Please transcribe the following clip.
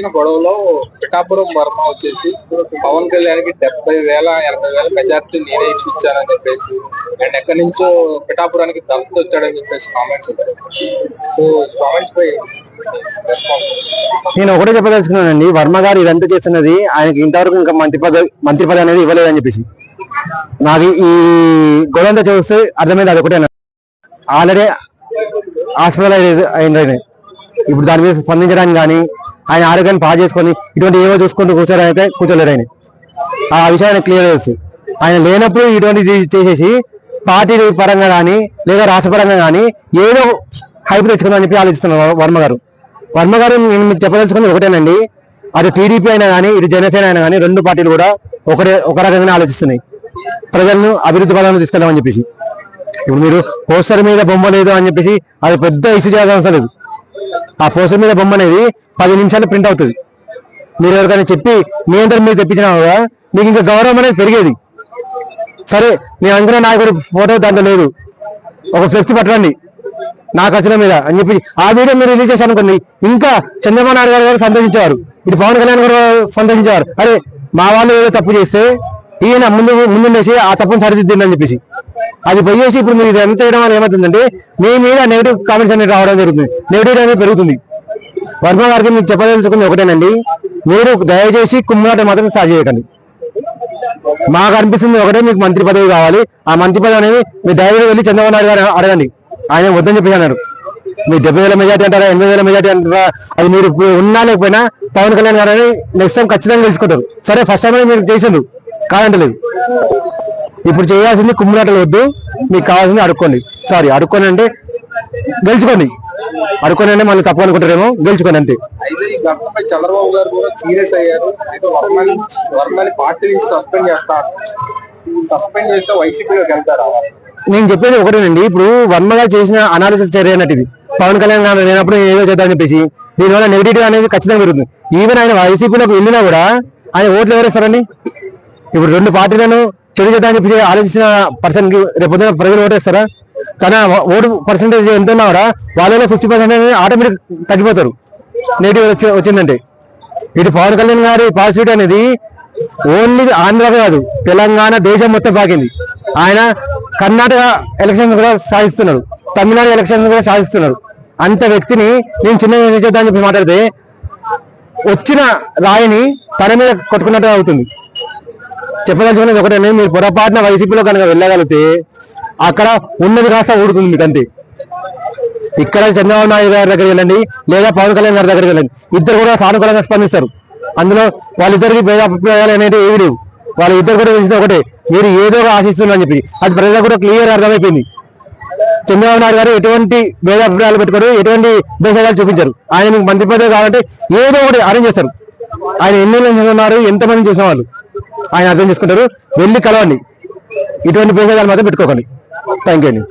జరిగిన గొడవలో పిఠాపురం వర్మ వచ్చేసి పవన్ కళ్యాణ్కి 70,000 80,000 మెజార్టీ నేనే ఇచ్చానని చెప్పేసి అండ్ ఎక్కడి నుంచో పిఠాపురానికి దళిత వచ్చాడని చెప్పేసి కామెంట్స్ వచ్చాయి. సో కామెంట్స్ పై నేను ఒకటే చెప్పదలుచుకున్నానండి, వర్మ గారు ఇదంతా చేస్తున్నది ఆయనకి ఇంతవరకు ఇంకా మంత్రి పదవి అనేది ఇవ్వలేదని చెప్పేసి. నాకు ఈ గొడవంతా చూస్తే అర్థమైంది అది ఒకటే. ఆల్రెడీ హాస్పిటలైజ్ అయింది. ఇప్పుడు దాని మీద స్పందించడానికి కానీ ఆయన ఆరోగ్యాన్ని పాడు చేసుకొని ఇటువంటి ఏవో చూసుకుంటూ కూర్చోరైతే కూర్చోలేరు. ఆయన ఆ విషయాన్ని క్లియర్ చేస్తూ ఆయన లేనప్పుడు ఇటువంటి చేసేసి పార్టీ పరంగా కానీ లేదా రాష్ట్ర పరంగా కానీ ఏదో హైప్ తెచ్చుకుందని చెప్పి ఆలోచిస్తున్నారు వర్మ గారు. నేను మీకు చెప్పదలుచుకుని ఒకటేనండి, అటు టీడీపీ అయినా కానీ ఇటు జనసేన అయినా కానీ రెండు పార్టీలు కూడా ఒక రకంగానే ఆలోచిస్తున్నాయి, ప్రజలను అభివృద్ధి పదంలో తీసుకెళ్దామని చెప్పేసి. ఇప్పుడు మీరు పోస్టర్ మీద బొమ్మ లేదు అని చెప్పేసి అది పెద్ద ఇష్యూ చేయాల్సిన అవసరం లేదు. ఆ పోస్టర్ మీద బొమ్మ అనేది 10 నిమిషాలు ప్రింట్ అవుతుంది. మీరు ఎవరికైనా చెప్పి మీ అందరూ మీరు తెప్పించినా కూడా మీకు ఇంకా గౌరవం అనేది పెరిగేది. సరే, నేను అనుకున్న నాయకుడు ఫోటో దాంట్లో లేదు, ఒక ఫ్లెక్సీ పట్టండి నా ఖర్చుల మీద అని చెప్పి ఆ వీడియో మీరు రిలీజ్ చేశారు అనుకోండి, ఇంకా చంద్రబాబు నాయుడు గారు సంతోషించేవారు, ఇటు పవన్ కళ్యాణ్ గారు సంతోషించేవారు. అరే మా వాళ్ళు ఏదో తప్పు చేస్తే ఈయన ముందుండేసి ఆ తప్పును సరిదిద్దండి అని చెప్పేసి. అది పోయేసి ఇప్పుడు మీరు ఎంత చేయడం వల్ల ఏమవుతుందంటే మీ మీద నెగిటివ్ కామెంట్స్ అనేది రావడం జరుగుతుంది, నెగిటివ్ అనేది పెరుగుతుంది. వర్మ గారికి మీకు చెప్పదలుచుకుంది ఒకటేనండి, మీరు దయచేసి కుమ్మాట మాత్రం స్టార్ట్ చేయకండి. మాకు అనిపిస్తుంది ఒకటే, మీకు మంత్రి పదవి కావాలి. ఆ మంత్రి పదవి అనేది మీరు డైరెక్ట్ వెళ్ళి చంద్రబాబు నాయుడు గారు అడగండి. ఆయన వద్దని చెప్పి అన్నారు. మీరు 70,000 మెజార్టీ అంటారా 80,000 మెజార్టీ అంటారా, అది మీరు ఉన్నా లేకపోయినా పవన్ కళ్యాణ్ గారు అని నెక్స్ట్ టైం ఖచ్చితంగా గెలుచుకుంటారు. సరే ఫస్ట్ టైం మీరు చేసిండు కాదంటలేదు, ఇప్పుడు చేయాల్సింది కుమ్ములాటలు వద్దు, మీకు కావాల్సింది అడుక్కోండి. సారీ అడుక్కోండి అంటే గెలుచుకోండి, అడుక్కోండి అంటే మళ్ళీ తప్పు అనుకుంటారేమో, గెలుచుకోండి అంతే. అయితే ఈ ఘటనపై చంద్రబాబు గారు కూడా సీరియస్ అయ్యారు. వర్మని పార్టీ నుంచి సస్పెండ్ చేస్తారు, సస్పెండ్ చేస్తే వైసీపీలోకి వెళ్తారా? నేను చెప్పేది ఒకటేనండి, ఇప్పుడు వర్మ గారు చేసిన అనాలోచిత చర్య అన్నట్టు ఇది. పవన్ కళ్యాణ్ గారు లేనప్పుడు ఏదో చేద్దామని చెప్పేసి దీనివల్ల నెగిటివిటీ అనేది ఖచ్చితంగా పెరుగుతుంది. ఈవెన్ ఆయన వైసీపీలోకి వెళ్ళినా కూడా ఆయన ఓట్లు ఎవరేస్తారండి? ఇప్పుడు రెండు పార్టీలను చెడు చేద్దామని చెప్పి ఆలోచించిన పర్సన్ కి రేపు ప్రజలు ఓటేస్తారా? తన ఓటు పర్సెంటేజ్ ఎంత ఉన్నా కూడా వాళ్ళలో 50% ఆటోమేటిక్ తగ్గిపోతారు నెగిటివ్ వచ్చిందంటే. ఇటు పవన్ కళ్యాణ్ గారి పాజిటివిటీ అనేది ఓన్లీ ఆంధ్ర కాదు, తెలంగాణ దేశం మొత్తం పాకింది. ఆయన కర్ణాటక ఎలక్షన్స్ కూడా సాధిస్తున్నారు, తమిళనాడు ఎలక్షన్స్ కూడా సాధిస్తున్నారు. అంత వ్యక్తిని నేను చిన్న చేద్దామని చెప్పి మాట్లాడితే వచ్చిన రాయిని తన మీద కొట్టుకున్నట్టు అవుతుంది. చెప్పదలుచుకునేది ఒకటే, మీరు పొరపాటున వైసీపీలో కనుక వెళ్ళగలిగితే అక్కడ ఉన్నది కాస్త ఊడుతుంది మీకు అంతే. ఇక్కడ చంద్రబాబు నాయుడు గారి దగ్గరికి వెళ్ళండి లేదా పవన్ కళ్యాణ్ గారి దగ్గరికి వెళ్ళండి, ఇద్దరు కూడా సానుకూలంగా స్పందిస్తారు. అందులో వాళ్ళిద్దరికి భేదాభిప్రాయాలు అనేది ఏమి లేవు. వాళ్ళిద్దరు కూడా తెలిసింది ఒకటే, మీరు ఏదో ఆశిస్తున్నారని చెప్పి. అది ప్రజలకు కూడా క్లియర్ అర్థమైపోయింది. చంద్రబాబు నాయుడు గారు ఎటువంటి భేదాభిప్రాయాలు పెట్టుకోరు, ఎటువంటి భేషాలు చూపించారు. ఆయన మీకు మంత్రి పదవి కావాలంటే ఏదో ఒకటి అరేంజ్ చేస్తారు. ఆయన ఎన్ని ఉన్నారు, ఎంతమంది చూసిన వాళ్ళు ఆయన అర్థం చేసుకుంటారు. వెళ్ళి కలవండి, ఇటువంటి భేషాలు మాత్రం పెట్టుకోకండి. థ్యాంక్ యూ అండి.